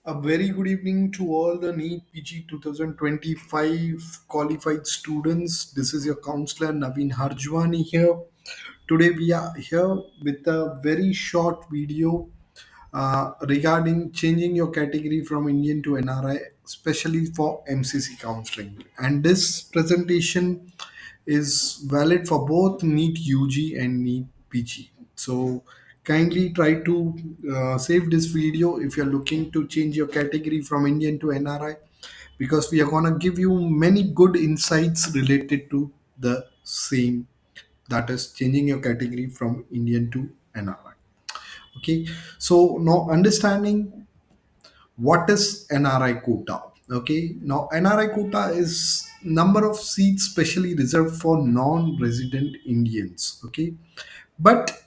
A very good evening to all the NEET PG 2025 qualified students. This is your counselor Naveen Harjwani here. Today we are here with a very short video regarding changing your category from Indian to NRI, especially for MCC counseling. And this presentation is valid for both NEET UG and NEET PG. So kindly try to save this video if you're looking to change your category from Indian to NRI, because we are going to give you many good insights related to the same, that is changing your category from Indian to NRI. Okay, so now understanding what is NRI quota. Okay, now NRI quota is number of seats specially reserved for non-resident Indians. Okay, but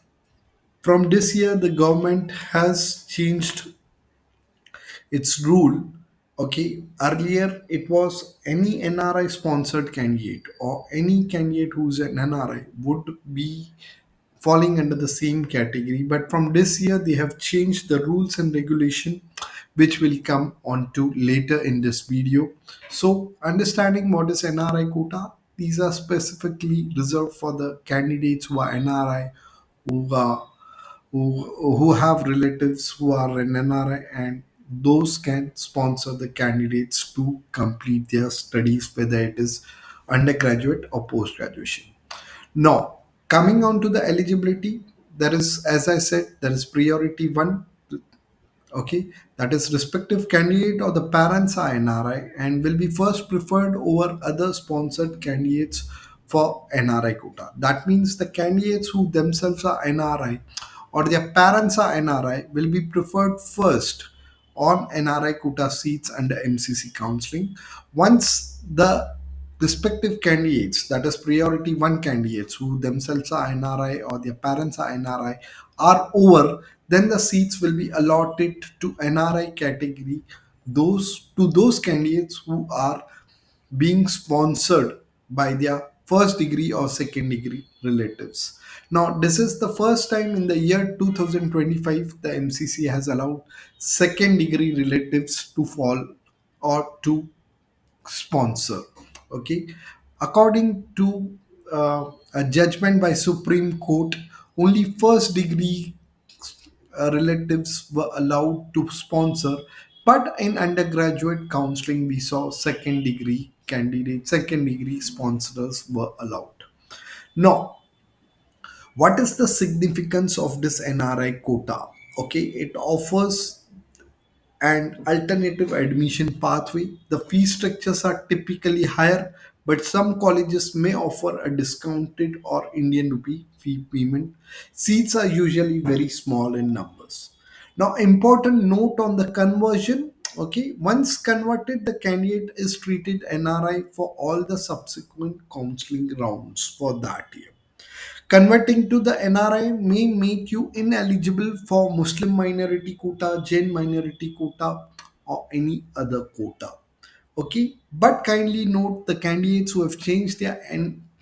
from this year the government has changed its rule. Okay, earlier it was any NRI sponsored candidate or any candidate who's an NRI would be falling under the same category, but from this year they have changed the rules and regulation, which will come on to later in this video. So understanding what is NRI quota, these are specifically reserved for the candidates who are NRI, who are who have relatives who are an NRI, and those can sponsor the candidates to complete their studies, whether it is undergraduate or post graduation. Now, coming on to the eligibility, there is, as I said, there is priority one. Okay, that is respective candidate or the parents are NRI and will be first preferred over other sponsored candidates for NRI quota. That means the candidates who themselves are NRI or their parents are NRI will be preferred first on NRI quota seats under MCC counseling. Once the respective candidates, that is priority one candidates who themselves are NRI or their parents are NRI, are over, then the seats will be allotted to NRI category, those candidates who are being sponsored by their first degree or second degree relatives. Now, this is the first time in the year 2025 the MCC has allowed second degree relatives to fall or to sponsor. Okay, according to a judgment by Supreme Court, only first degree relatives were allowed to sponsor, but in undergraduate counseling we saw second degree candidates, second degree sponsors were allowed. Now, what is the significance of this NRI quota? Okay, it offers and alternative admission pathway. The fee structures are typically higher, but some colleges may offer a discounted or Indian rupee fee payment. Seats are usually very small in numbers. Now, important note on the conversion. Okay, once converted, the candidate is treated NRI for all the subsequent counseling rounds for that year. Converting to the NRI may make you ineligible for Muslim minority quota, Jain minority quota, or any other quota. Okay, but kindly note the candidates who have changed their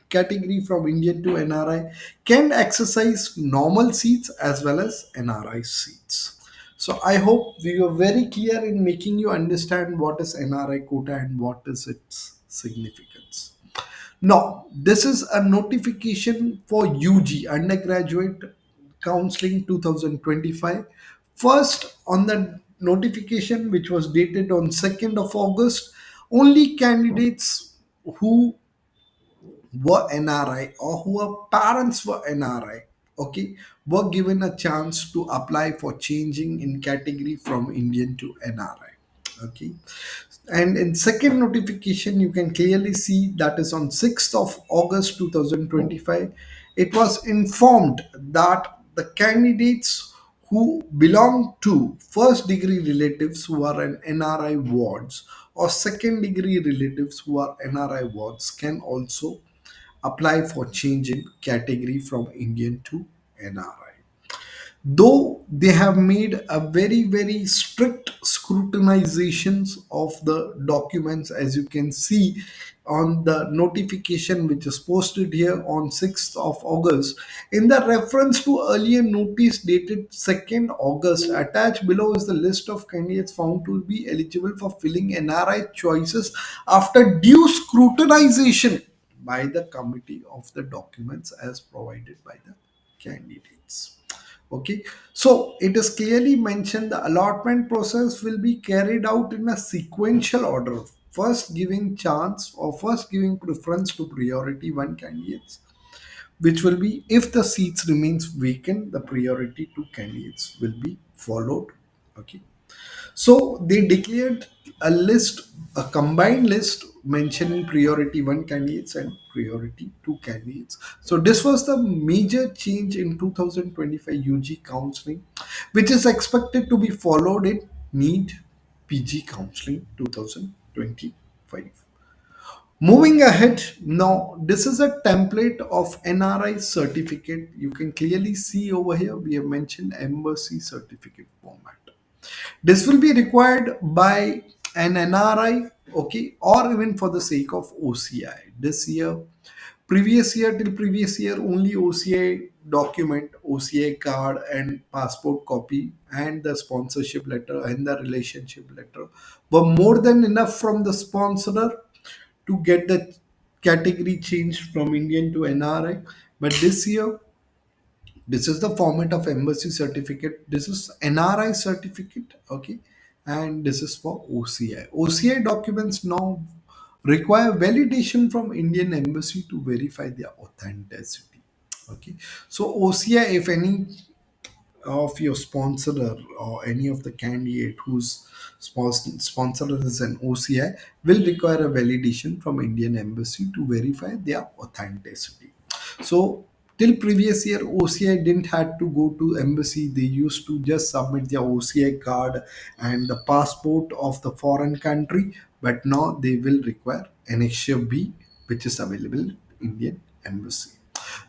category from Indian to NRI can exercise normal seats as well as NRI seats. So I hope we were very clear in making you understand what is NRI quota and what is its significance. Now, this is a notification for UG, Undergraduate Counseling 2025. First, on the notification, which was dated on 2nd of August, only candidates who were NRI or who parents were NRI, okay, were given a chance to apply for changing in category from Indian to NRI. Okay, and in second notification you can clearly see that is on 6th of August 2025. It was informed that the candidates who belong to first degree relatives who are an NRI wards or second degree relatives who are NRI wards can also apply for change in category from Indian to NRI. though they have made a very strict scrutinizations of the documents, as you can see on the notification which is posted here on 6th of August. In the reference to earlier notice dated 2nd August, attached below is the list of candidates found to be eligible for filling NRI choices after due scrutinization by the committee of the documents as provided by the candidates. Okay, so it is clearly mentioned the allotment process will be carried out in a sequential order, first giving chance or first giving preference to priority one candidates, which will be if the seats remains vacant, the priority two candidates will be followed. Okay, so they declared a list, a combined list mentioning priority one candidates and priority two candidates. So this was the major change in 2025 UG counseling, which is expected to be followed in NEET PG counseling 2025. Moving ahead, now this is a template of NRI certificate. You can clearly see over here we have mentioned embassy certificate format. This will be required by an NRI, okay, or even for the sake of OCI. This year, previous year till previous year, only OCI document, OCI card, and passport copy, and the sponsorship letter and the relationship letter were more than enough from the sponsor to get the category changed from Indian to NRI. But this year, this is the format of embassy certificate. This is NRI certificate, okay, and this is for OCI. OCI documents now require validation from Indian embassy to verify their authenticity. Okay, so OCI, if any of your sponsor or any of the candidate whose sponsor is an OCI, will require a validation from Indian embassy to verify their authenticity. So till previous year, OCI didn't had to go to embassy. They used to just submit their OCI card and the passport of the foreign country. But now they will require Annexure B, which is available in Indian embassy.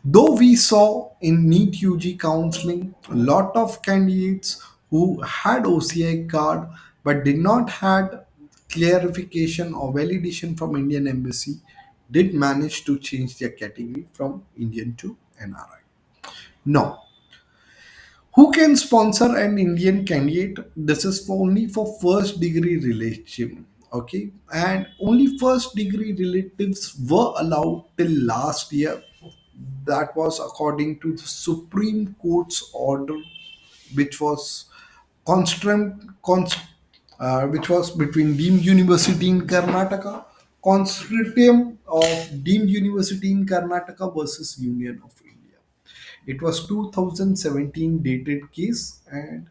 Though we saw in NEET UG counseling a lot of candidates who had OCI card but did not had clarification or validation from Indian embassy, did manage to change their category from Indian to NRI. Now, who can sponsor an Indian candidate? This is for only for first degree relative. Okay, and only first degree relatives were allowed till last year. That was according to the Supreme Court's order, which was constant, which was between deemed university in Karnataka, consortium of deemed university in Karnataka versus Union of India. It was 2017 dated case, and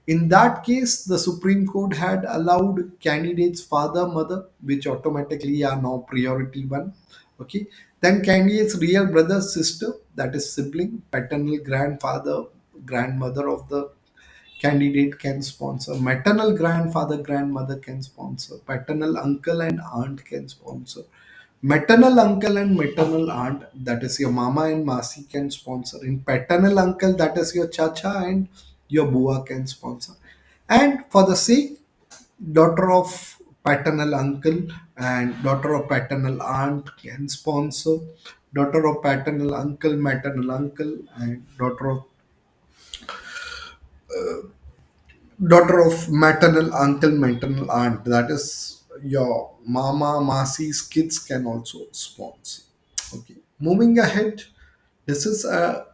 in that case, the Supreme Court had allowed candidates' father, mother, which automatically are now priority one. Okay. Then candidates' real brother, sister, that is sibling, paternal grandfather, grandmother of the candidate can sponsor, maternal grandfather, grandmother can sponsor, paternal uncle and aunt can sponsor, maternal uncle and maternal aunt, that is your mama and masi, can sponsor. In paternal uncle, that is your chacha and your bua can sponsor. And for the sake, daughter of paternal uncle and daughter of paternal aunt can sponsor, daughter of paternal uncle, maternal uncle, and daughter of maternal uncle, maternal aunt, that is your mama, masi's kids can also sponsor. Okay. Moving ahead, this is a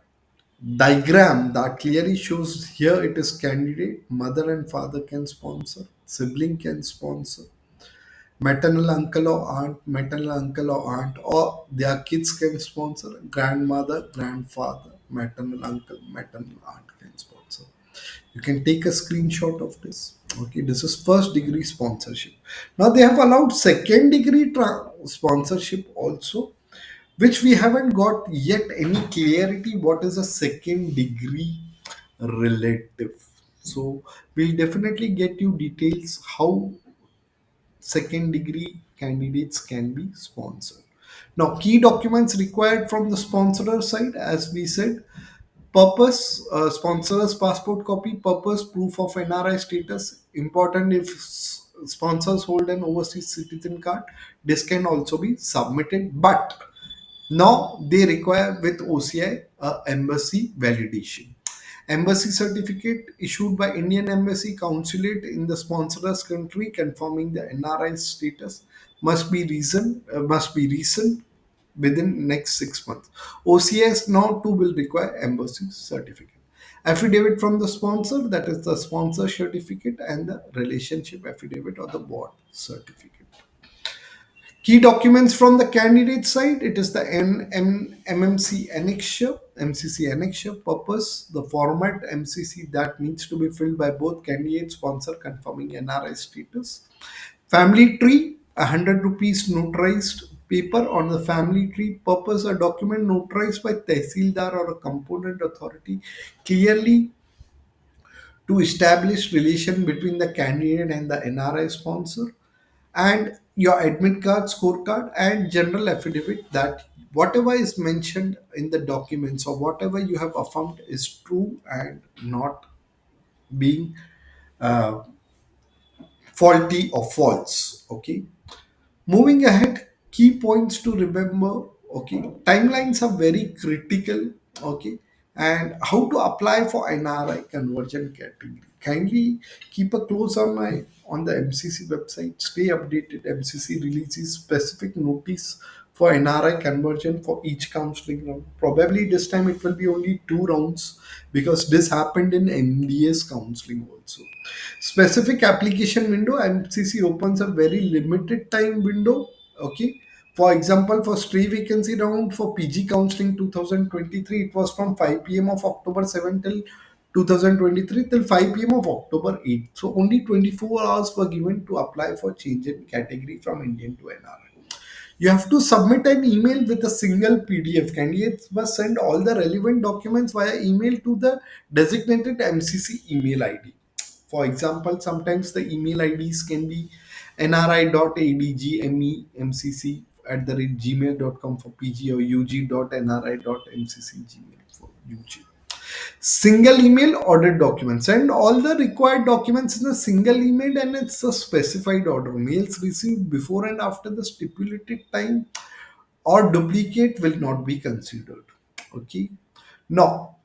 diagram that clearly shows here it is candidate, mother and father can sponsor, sibling can sponsor, maternal uncle or aunt, maternal uncle or aunt, or their kids can sponsor, grandmother, grandfather, maternal uncle, maternal aunt can sponsor. You can take a screenshot of this. Okay, this is first degree sponsorship. Now they have allowed second degree sponsorship also, which we haven't got yet any clarity what is a second degree relative. So we'll definitely get you details how second degree candidates can be sponsored. Now, key documents required from the sponsorer side, as we said, Purpose, sponsors passport copy. Purpose, proof of NRI status. Important if sponsors hold an overseas citizen card. This can also be submitted, but now they require with OCI embassy validation. Embassy certificate issued by Indian Embassy Consulate in the sponsor's country confirming the NRI status must be recent within next 6 months. OCS now too will require embassy certificate. Affidavit from the sponsor, that is the sponsor certificate, and the relationship affidavit or the board certificate. Key documents from the candidate side, it is the MMC annexure, MCC annexure. Purpose, the format MCC that needs to be filled by both candidate sponsor confirming NRI status. Family tree, 100 rupees notarized paper on the family tree. Purpose, a document notarized by Tehsildar or a component authority clearly to establish relation between the candidate and the NRI sponsor, and your admit card, scorecard, and general affidavit that whatever is mentioned in the documents or whatever you have affirmed is true and not being uh, faulty or false. Okay. Moving ahead, key points to remember. Okay, timelines are very critical. Okay, and how to apply for NRI conversion category. Kindly keep a close eye on the MCC website. Stay updated. MCC releases specific notice for NRI conversion for each counseling round. Probably this time it will be only 2 rounds because this happened in MDS counseling also. Specific application window, MCC opens a very limited time window. Okay. For example, for stray vacancy round for PG counseling 2023, it was from 5 p.m. of October 7 till 2023 till 5 p.m. of October 8. So only 24 hours were given to apply for change in category from Indian to NRI. You have to submit an email with a single PDF. Candidates must send all the relevant documents via email to the designated MCC email ID. For example, sometimes the email IDs can be nri.adgmemcc@gmail.com for PG or ug.nri.mccgmail for UG. Single email ordered documents. Send all the required documents in a single email and it's a specified order. Mails received before and after the stipulated time or duplicate will not be considered. Okay. Now,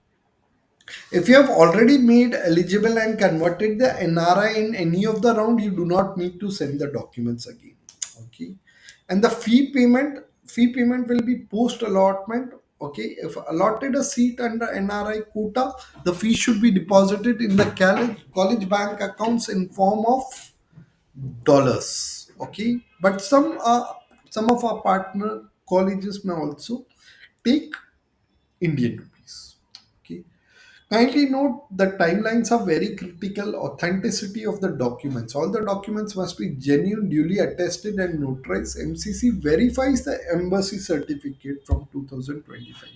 if you have already made eligible and converted the NRI in any of the round, you do not need to send the documents again. Okay. And the fee payment will be post allotment. Okay. If allotted a seat under NRI quota, the fee should be deposited in the college bank accounts in form of dollars. Okay. But some of our partner colleges may also take Indian rupees. Okay. Kindly note the timelines are very critical. Authenticity of the documents. All the documents must be genuine, duly attested, and notarized. MCC verifies the embassy certificate from 2025.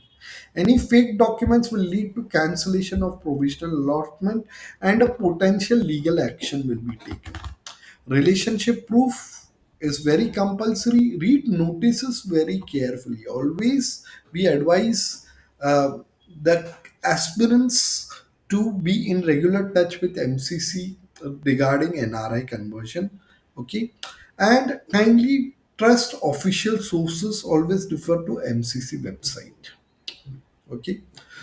Any fake documents will lead to cancellation of provisional allotment and a potential legal action will be taken. Relationship proof is very compulsory. Read notices very carefully. Always we advise the aspirants to be in regular touch with MCC regarding NRI conversion. Okay, and kindly trust official sources. Always refer to MCC website. Okay,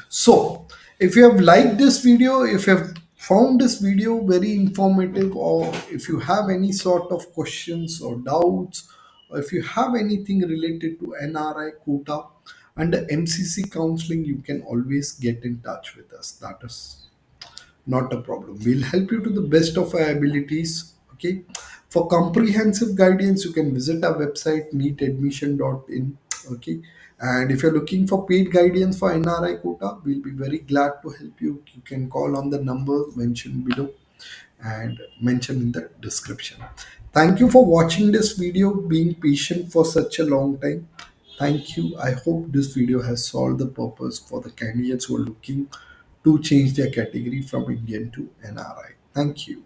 so if you have liked this video, if you have found this video very informative, or if you have any sort of questions or doubts, or if you have anything related to NRI quota and the MCC counseling, you can always get in touch with us. That is not a problem. We'll help you to the best of our abilities. Okay. For comprehensive guidance, you can visit our website neetadmission.in. Okay. And if you're looking for paid guidance for NRI quota, we'll be very glad to help you. You can call on the number mentioned below and mentioned in the description. Thank you for watching this video, being patient for such a long time. Thank you. I hope this video has solved the purpose for the candidates who are looking to change their category from Indian to NRI. Thank you.